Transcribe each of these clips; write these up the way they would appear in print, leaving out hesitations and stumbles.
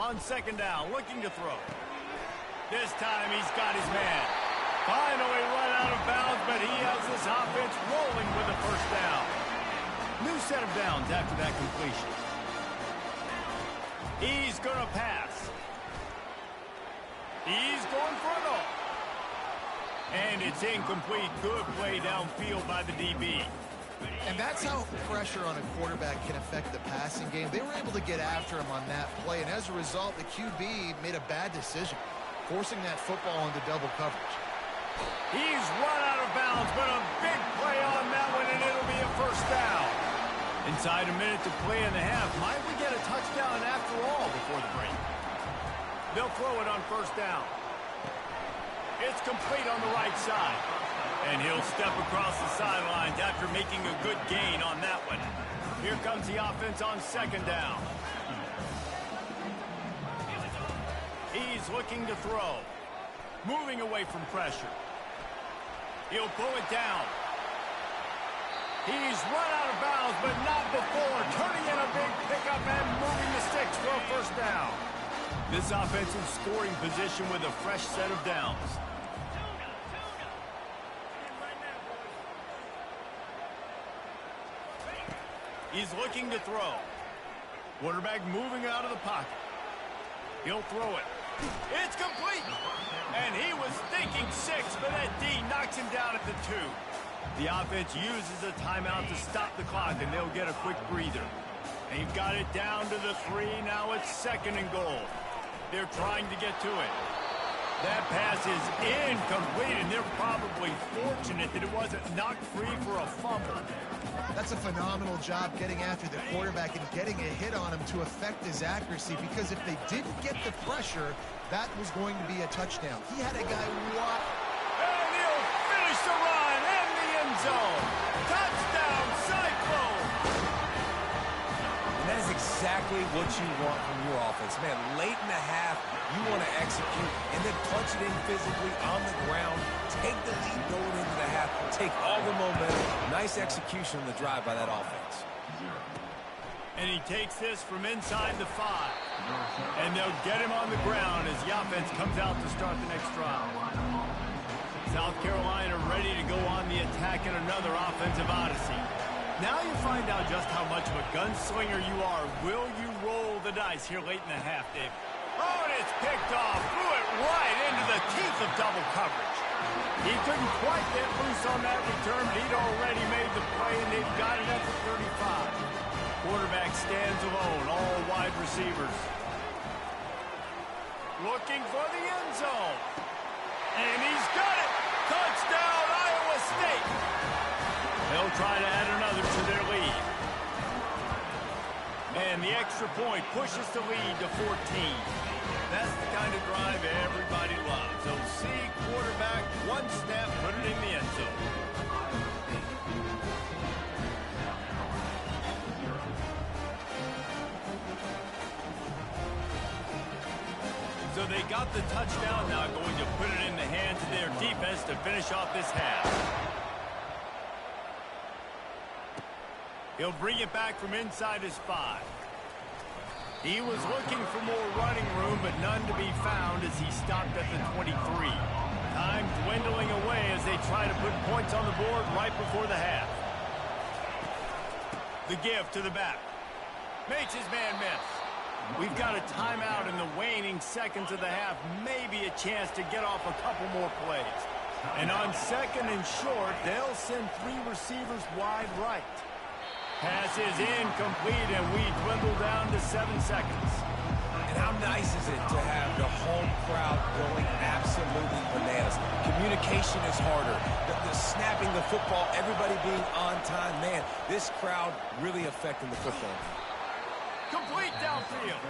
on second down, looking to throw. This time he's got his man. Finally run out of bounds, but he has this offense rolling with a first down. New set of downs after that completion. He's going to pass. He's going for it all. And it's incomplete. Good play downfield by the DB. And that's how pressure on a quarterback can affect the passing game. They were able to get after him on that play, and as a result, the QB made a bad decision, forcing that football into double coverage. He's run out of bounds, but a big play on that one, and it'll be a first down. Inside a minute to play in the half. Might we get a touchdown after all before the break? They'll throw it on first down. It's complete on the right side. And he'll step across the sidelines after making a good gain on that one. Here comes the offense on second down. He's looking to throw. Moving away from pressure. He'll pull it down. He's run out of bounds, but not before. Turning in a big pickup and moving the sticks for a first down. This offensive scoring position with a fresh set of downs. He's looking to throw. Quarterback moving out of the pocket. He'll throw it. It's complete. And he was thinking 6, but that D knocks him down at the 2. The offense uses a timeout to stop the clock, and they'll get a quick breather. They've got it down to the 3. Now it's second and goal. They're trying to get to it. That pass is incomplete, and they're probably fortunate that it wasn't knocked free for a fumble. That's a phenomenal job getting after the quarterback and getting a hit on him to affect his accuracy, because if they didn't get the pressure, that was going to be a touchdown. He had a guy wide. And he'll finish the run in the end zone. Touchdown, Cyclone! And that is exactly what you want from your offense. Man, late in the half, you want to execute and then punch it in physically on the ground. Take the lead going into the half. Take all the momentum. Nice execution on the drive by that offense. And he takes this from inside the 5. And they'll get him on the ground as the offense comes out to start the next drive. South Carolina ready to go on the attack in another offensive odyssey. Now you find out just how much of a gunslinger you are. Will you roll the dice here late in the half, Dave? Oh, and it's picked off. Threw it right into the teeth of double coverage. He couldn't quite get loose on that return, but he'd already made the play, and they've got it at the 35. Quarterback stands alone, all wide receivers. Looking for the end zone. And he's got it. Touchdown, Iowa State. They'll try to add another to their lead. And the extra point pushes the lead to 14. That's the kind of drive everybody loves. OC quarterback, one snap, put it in the end zone. So they got the touchdown, now going to put it in the hands of their defense to finish off this half. He'll bring it back from inside his 5. He was looking for more running room, but none to be found as he stopped at the 23. Time dwindling away as they try to put points on the board right before the half. The give to the back. Makes his man miss. We've got a timeout in the waning seconds of the half. Maybe a chance to get off a couple more plays. And on second and short, they'll send 3 receivers wide right. Pass is incomplete, and we dwindle down to 7 seconds. And how nice is it to have the home crowd going absolutely bananas? Communication is harder. The snapping the football, everybody being on time. Man, this crowd really affecting the football. Complete downfield.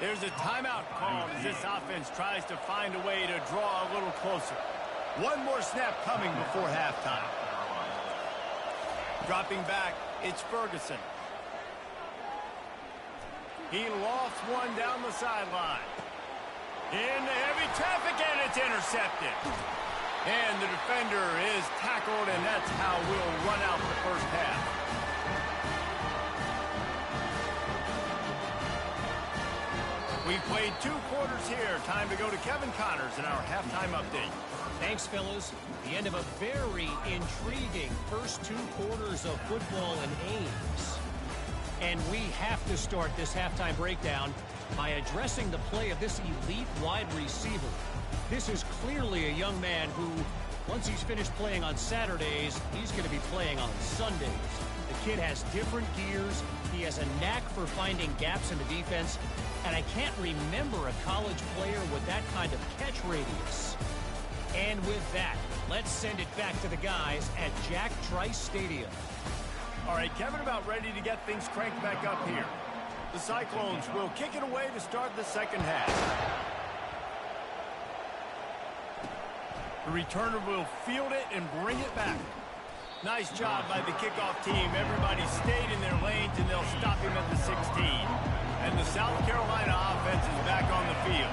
There's a timeout called as this offense tries to find a way to draw a little closer. One more snap coming before halftime. Dropping back, it's Ferguson. He lofts one down the sideline. Into heavy traffic, and it's intercepted. And the defender is tackled, and that's how we'll run out the first half. We played 2 quarters here. Time to go to Kevin Connors in our halftime update. Thanks, fellas. The end of a very intriguing first 2 quarters of football in Ames. And we have to start this halftime breakdown by addressing the play of this elite wide receiver. This is clearly a young man who, once he's finished playing on Saturdays, he's going to be playing on Sundays. The kid has different gears. He has a knack for finding gaps in the defense. And I can't remember a college player with that kind of catch radius. And with that, let's send it back to the guys at Jack Trice Stadium. All right, Kevin, about ready to get things cranked back up here. The Cyclones will kick it away to start the second half. The returner will field it and bring it back. Nice job by the kickoff team. Everybody stayed in their lanes, and they'll stop him at the 16. And the South Carolina offense is back on the field.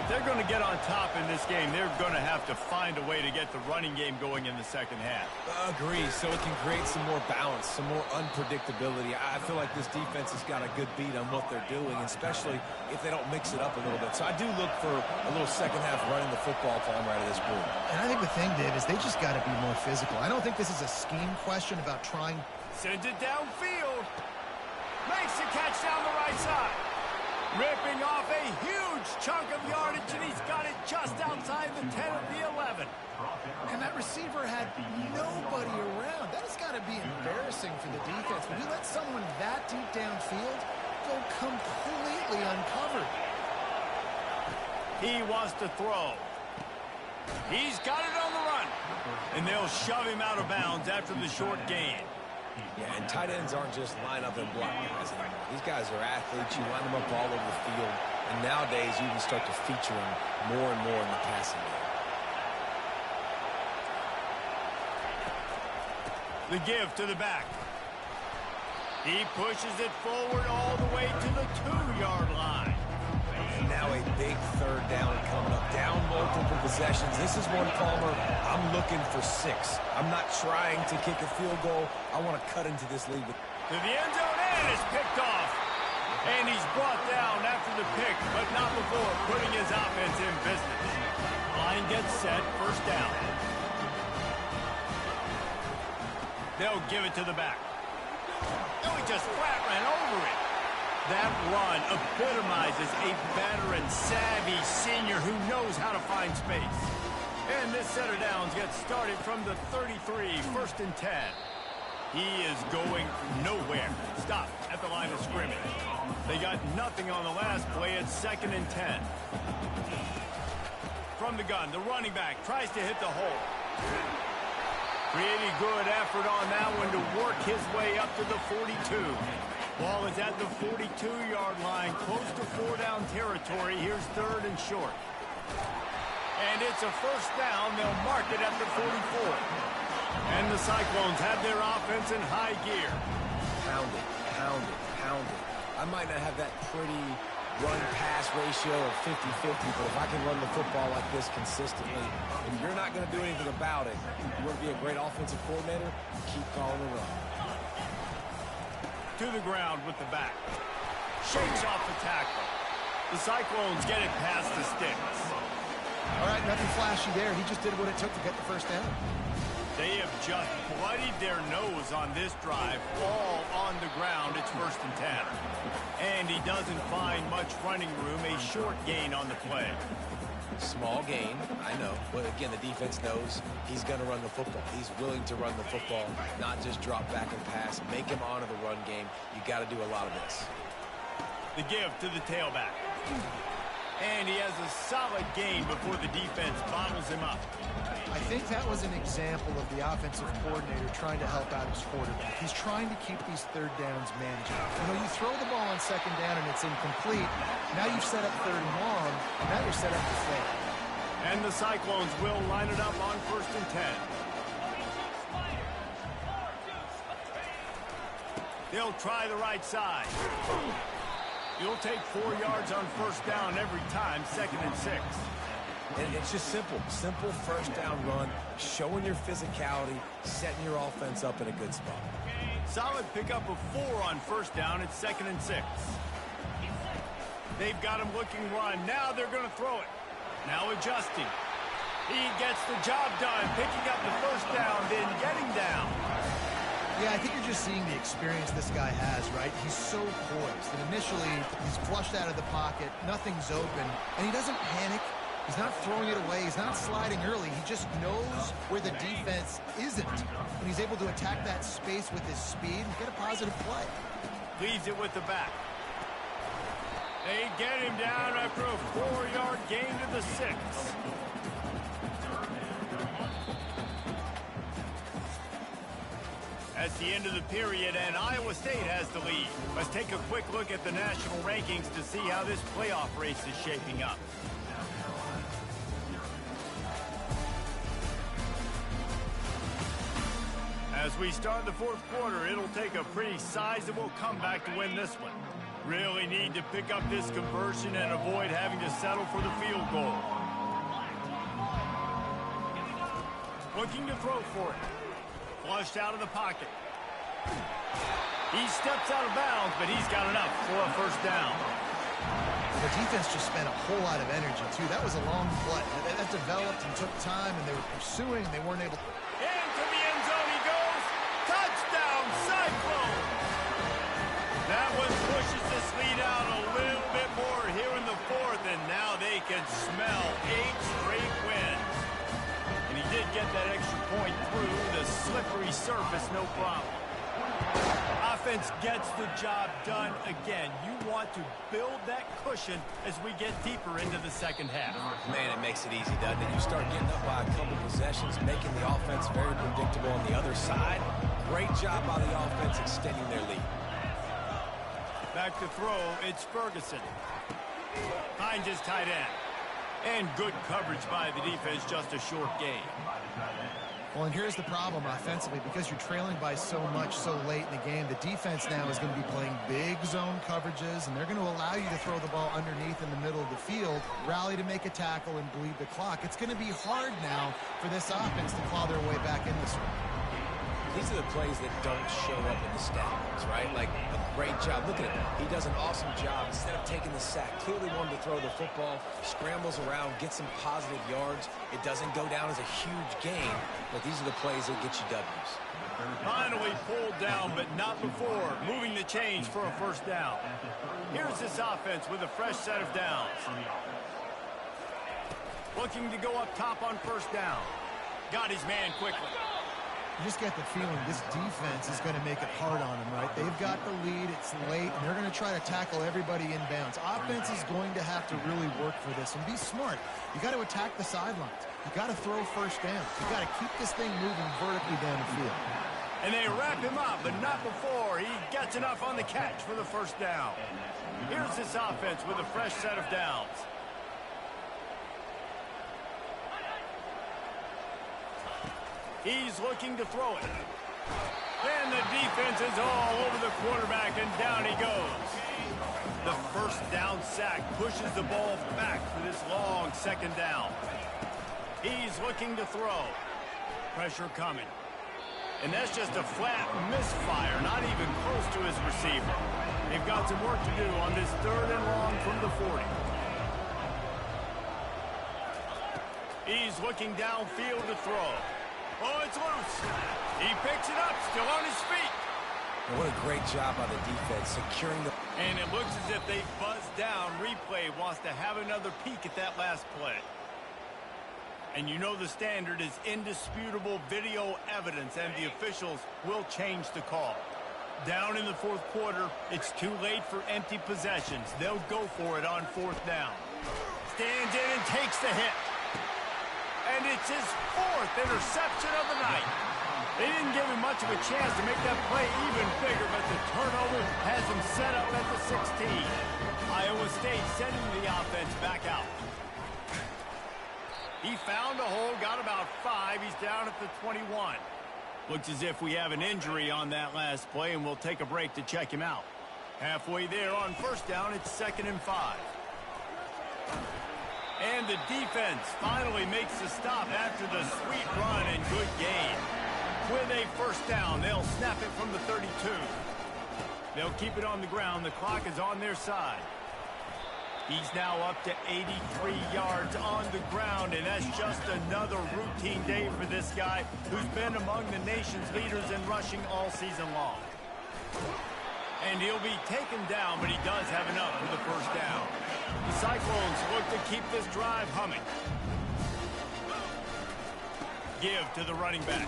If they're going to get on top in this game, they're going to have to find a way to get the running game going in the second half. Agree, so it can create some more balance, some more unpredictability. I feel like this defense has got a good beat on what they're doing, especially if they don't mix it up a little bit. So I do look for a little second half running the football if I'm right of this group. And I think the thing, Dave, is they just got to be more physical. I don't think this is a scheme question about trying. Sends it downfield. Makes the catch down the right side. Ripping off a huge chunk of yardage, and he's got it just outside the 10 of the 11. And that receiver had nobody around. That has got to be embarrassing for the defense. When you let someone that deep downfield go completely uncovered. He wants to throw. He's got it on the run. And they'll shove him out of bounds after the short gain. Yeah, and tight ends aren't just line up and block guys anymore. These guys are athletes. You line them up all over the field. And nowadays, you can start to feature them more and more in the passing game. The give to the back. He pushes it forward all the way to the 2-yard line. And now a big third down coming up. Down multiple possessions. This is one, Palmer, I'm looking for 6. I'm not trying to kick a field goal. I want to cut into this lead. To the end zone, and it's picked off. And he's brought down after the pick, but not before putting his offense in business. Line gets set, first down. They'll give it to the back. No, he just flat ran over it. That run epitomizes a veteran, savvy senior who knows how to find space. And this set of downs gets started from the 33, first and 10. He is going nowhere. Stop at the line of scrimmage. They got nothing on the last play. It's second and 10. From the gun, the running back tries to hit the hole. Pretty good effort on that one to work his way up to the 42. Ball is at the 42-yard line, close to 4-down territory. Here's third and short. And it's a first down. They'll mark it at the 44. And the Cyclones have their offense in high gear. Pound it, pound it, pound it. I might not have that pretty run-pass ratio of 50-50, but if I can run the football like this consistently, and you're not going to do anything about it, you want to be a great offensive coordinator, keep calling the run. To the ground with the back. Shakes off the tackle. The Cyclones get it past the sticks. All right, nothing flashy there. He just did what it took to get the first down. They have just bloodied their nose on this drive, all on the ground. It's first and 10. And he doesn't find much running room, a short gain on the play. Small gain, I know. But again, the defense knows he's going to run the football. He's willing to run the football, not just drop back and pass. Make him honor the run game. You got to do a lot of this. The give to the tailback. And he has a solid gain before the defense bottles him up. I think that was an example of the offensive coordinator trying to help out his quarterback. He's trying to keep these third downs manageable. You know, you throw the ball on second down and it's incomplete. Now you've set up third and long. Now you're set up to fail. And the Cyclones will line it up on first and 10. They'll try the right side. You'll take 4 yards on first down every time, second and 6. And it's just simple. Simple first down run, showing your physicality, setting your offense up in a good spot. Solid pickup of 4 on first down. It's second and 6. They've got him looking run. Now they're going to throw it. Now adjusting. He gets the job done, picking up the first down, then getting down. Yeah, I think you're just seeing the experience this guy has, right? He's so poised. And initially, he's flushed out of the pocket. Nothing's open. And he doesn't panic. He's not throwing it away. He's not sliding early. He just knows where the defense isn't. And he's able to attack that space with his speed and get a positive play. Leaves it with the back. They get him down after a 4-yard gain to the 6. That's the end of the period, and Iowa State has the lead. Let's take a quick look at the national rankings to see how this playoff race is shaping up. As we start the fourth quarter, it'll take a pretty sizable comeback to win this one. Really need to pick up this conversion and avoid having to settle for the field goal. Looking to throw for it. Flushed out of the pocket. He steps out of bounds, but he's got enough for a first down. The defense just spent a whole lot of energy, too. That was a long play. That developed and took time, and they were pursuing. They weren't able to... Into the end zone he goes. Touchdown, Cyclone. That one pushes this lead out a little bit more here in the fourth, and now they can smell 8 straight wins. And he did get that extra point through the slippery surface, no problem. Offense gets the job done again. You want to build that cushion as we get deeper into the second half. Man, it makes it easy, doesn't it? You start getting up by a couple possessions, making the offense very predictable on the other side. Great job by the offense extending their lead. Back to throw, it's Ferguson. Finds his tight end. And good coverage by the defense, just a short gain. Well, and here's the problem offensively. Because you're trailing by so much so late in the game, the defense now is going to be playing big zone coverages, and they're going to allow you to throw the ball underneath in the middle of the field, rally to make a tackle, and bleed the clock. It's going to be hard now for this offense to claw their way back in this one. These are the plays that don't show up in the stats, right? Like a great job. Look at him. He does an awesome job. Instead of taking the sack, clearly wanted to throw the football, scrambles around, gets some positive yards. It doesn't go down as a huge gain, but these are the plays that get you W's. Finally pulled down, but not before. Moving the chains for a first down. Here's this offense with a fresh set of downs. Looking to go up top on first down. Got his man quickly. You just get the feeling this defense is going to make it hard on them, right? They've got the lead, it's late, and they're going to try to tackle everybody inbounds. Offense is going to have to really work for this and be smart. You got to attack the sidelines. You got to throw first downs. You got to keep this thing moving vertically down the field. And they wrap him up, but not before he gets enough on the catch for the first down. Here's this offense with a fresh set of downs. He's looking to throw it. And the defense is all over the quarterback, and down he goes. The first down sack pushes the ball back for this long second down. He's looking to throw. Pressure coming. And that's just a flat misfire, not even close to his receiver. They've got some work to do on this third and long from the 40. He's looking downfield to throw. Oh, it's loose. He picks it up, still on his feet. And what a great job by the defense, securing the... And it looks as if they buzzed down. Replay wants to have another peek at that last play. And you know the standard is indisputable video evidence, and the officials will change the call. Down in the fourth quarter, it's too late for empty possessions. They'll go for it on fourth down. Stands in and takes the hit. And it's his fourth interception of the night. They didn't give him much of a chance to make that play even bigger, but the turnover has him set up at the 16. Iowa State sending the offense back out. He found a hole, got about 5. He's down at the 21. Looks as if we have an injury on that last play, and we'll take a break to check him out. Halfway there on first down, it's 2nd and 5. And the defense finally makes the stop after the sweet run and good gain. With a first down, they'll snap it from the 32. They'll keep it on the ground. The clock is on their side. He's now up to 83 yards on the ground, and that's just another routine day for this guy who's been among the nation's leaders in rushing all season long. And he'll be taken down, but he does have enough for the first down. The Cyclones look to keep this drive humming. Give to the running back.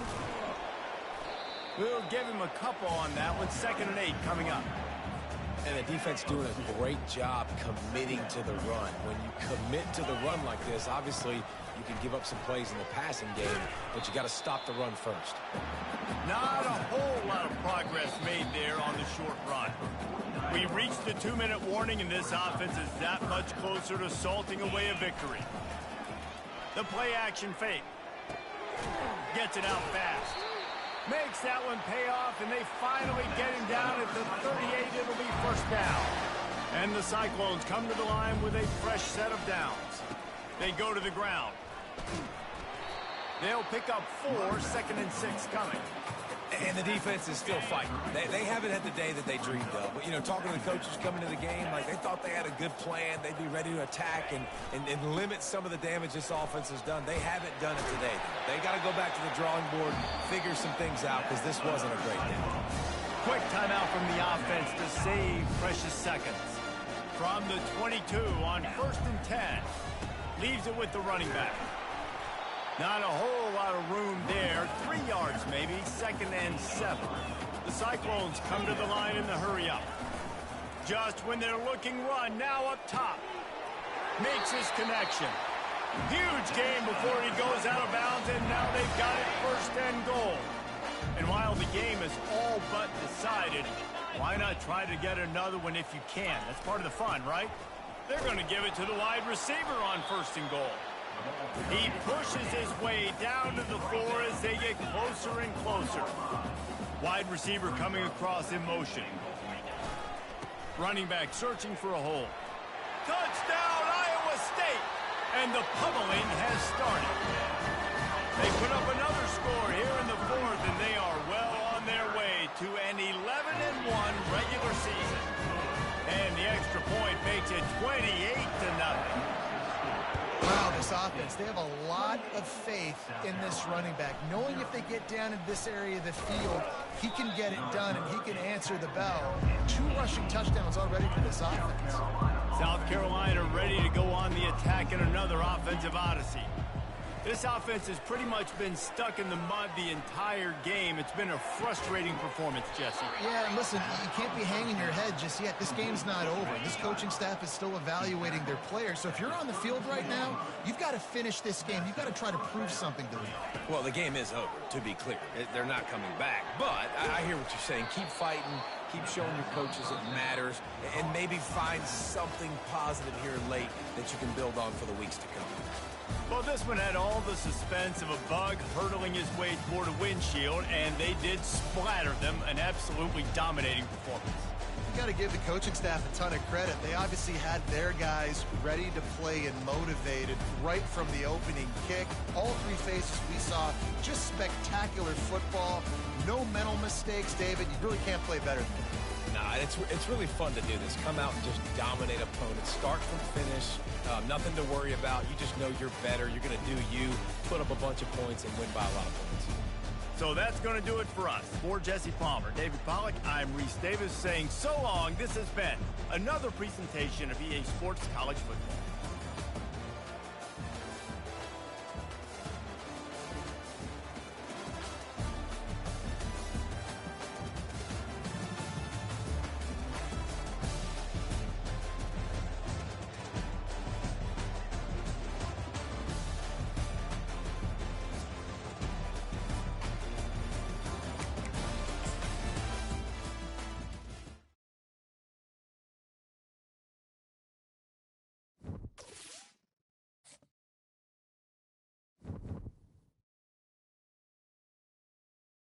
We'll give him a couple on that one. 2nd and 8 coming up. And the defense doing a great job committing to the run. When you commit to the run like this, obviously you can give up some plays in the passing game, but you got to stop the run first. Not a whole lot of progress made there on the short run. We reached the 2-minute warning, and this offense is that much closer to salting away a victory. The play action fake. Gets it out fast. Makes that one pay off, and they finally get him down at the 38. It'll be first down. And the Cyclones come to the line with a fresh set of downs. They go to the ground. They'll pick up 4, 2nd and 6 coming. And the defense is still fighting. They haven't had the day that they dreamed of. But, you know, talking to the coaches coming to the game, like they thought they had a good plan. They'd be ready to attack and limit some of the damage this offense has done. They haven't done it today. They got to go back to the drawing board, figure some things out, because this wasn't a great day. Quick timeout from the offense to save precious seconds. From the 22 on 1st and 10. Leaves it with the running back. Not a whole lot of room there. 3 yards maybe. 2nd and 7. The Cyclones come to the line in the hurry-up. Just when they're looking run, now up top. Makes his connection. Huge game before he goes out of bounds, and now they've got it 1st and goal. And while the game is all but decided, why not try to get another one if you can? That's part of the fun, right? They're going to give it to the wide receiver on 1st and goal. He pushes his way down to the floor as they get closer and closer. Wide receiver coming across in motion. Running back searching for a hole. Touchdown, Iowa State! And the pummeling has started. They put up another score here in the 4th, and they are well on their way to an 11-1 regular season. And the extra point makes it 28-0. Wow, this offense, they have a lot of faith in this running back, knowing if they get down in this area of the field, he can get it done and he can answer the bell. 2 rushing touchdowns already for this offense. South Carolina ready to go on the attack in another offensive odyssey. This offense has pretty much been stuck in the mud the entire game. It's been a frustrating performance, Jesse. Yeah, and listen, you can't be hanging your head just yet. This game's not over. This coaching staff is still evaluating their players. So if you're on the field right now, you've got to finish this game. You've got to try to prove something to them. Well, the game is over, to be clear. They're not coming back. But I hear what you're saying. Keep fighting. Keep showing your coaches it matters. And maybe find something positive here late that you can build on for the weeks to come. Well, this one had all the suspense of a bug hurtling his way toward a windshield, and they did splatter them. An absolutely dominating performance. You got to give the coaching staff a ton of credit. They obviously had their guys ready to play and motivated right from the opening kick. All 3 phases we saw, just spectacular football. No mental mistakes, David. You really can't play better than that. Nah, it's really fun to do this. Come out and just dominate opponents. Start from finish. Nothing to worry about. You just know you're better. You're going to do you, put up a bunch of points, and win by a lot of points. So that's going to do it for us. For Jesse Palmer, David Pollack, I'm Reese Davis saying so long. This has been another presentation of EA Sports College Football.